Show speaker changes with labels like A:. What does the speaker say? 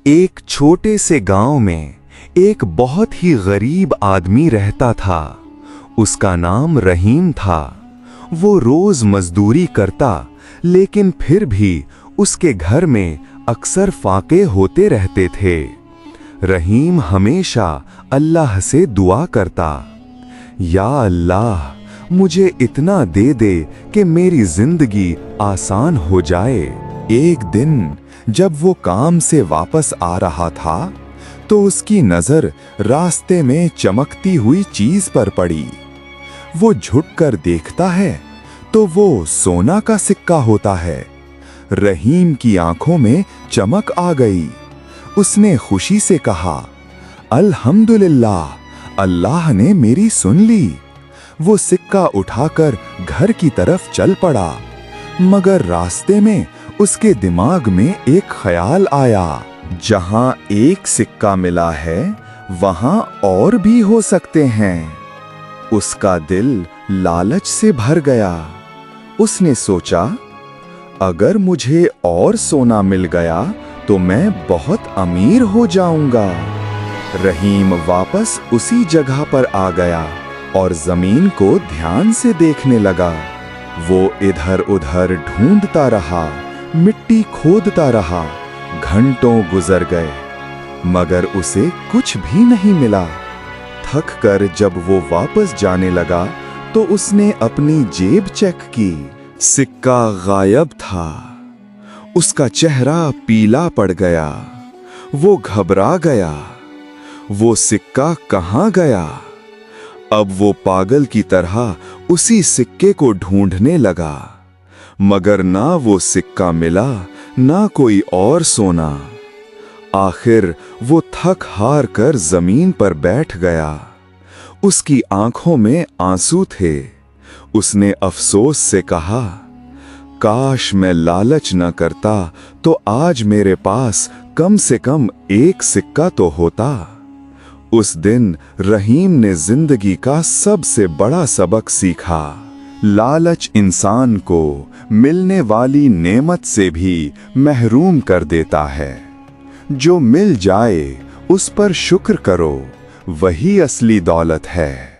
A: एक छोटे से गांव में एक बहुत ही गरीब आदमी रहता था। उसका नाम रहीम था। वो रोज मजदूरी करता, लेकिन फिर भी उसके घर में अक्सर फाके होते रहते थे। रहीम हमेशा अल्लाह से दुआ करता, या अल्लाह, मुझे इतना दे दे कि मेरी जिंदगी आसान हो जाए। एक दिन जब वो काम से वापस आ रहा था तो उसकी नजर रास्ते में चमकती हुई चीज पर पड़ी। वो झुककर देखता है तो वो सोना का सिक्का होता है। रहीम की आंखों में चमक आ गई। उसने खुशी से कहा, अल्हम्दुलिल्लाह, अल्लाह ने मेरी सुन ली। वो सिक्का उठाकर घर की तरफ चल पड़ा, मगर रास्ते में उसके दिमाग में एक ख्याल आया, जहां एक सिक्का मिला है वहां और भी हो सकते हैं। उसका दिल लालच से भर गया। उसने सोचा, अगर मुझे और सोना मिल गया तो मैं बहुत अमीर हो जाऊंगा। रहीम वापस उसी जगह पर आ गया और जमीन को ध्यान से देखने लगा। वो इधर उधर ढूंढता रहा, मिट्टी खोदता रहा। घंटों गुजर गए, मगर उसे कुछ भी नहीं मिला। थक कर जब वो वापस जाने लगा तो उसने अपनी जेब चेक की। सिक्का गायब था। उसका चेहरा पीला पड़ गया। वो घबरा गया। वो सिक्का कहाँ गया? अब वो पागल की तरह उसी सिक्के को ढूंढने लगा, मगर ना वो सिक्का मिला, ना कोई और सोना। आखिर वो थक हार कर जमीन पर बैठ गया। उसकी आंखों में आंसू थे। उसने अफसोस से कहा, काश मैं लालच न करता तो आज मेरे पास कम से कम एक सिक्का तो होता। उस दिन रहीम ने जिंदगी का सबसे बड़ा सबक सीखा। लालच इंसान को मिलने वाली नेमत से भी महरूम कर देता है। जो मिल जाए उस पर शुक्र करो, वही असली दौलत है।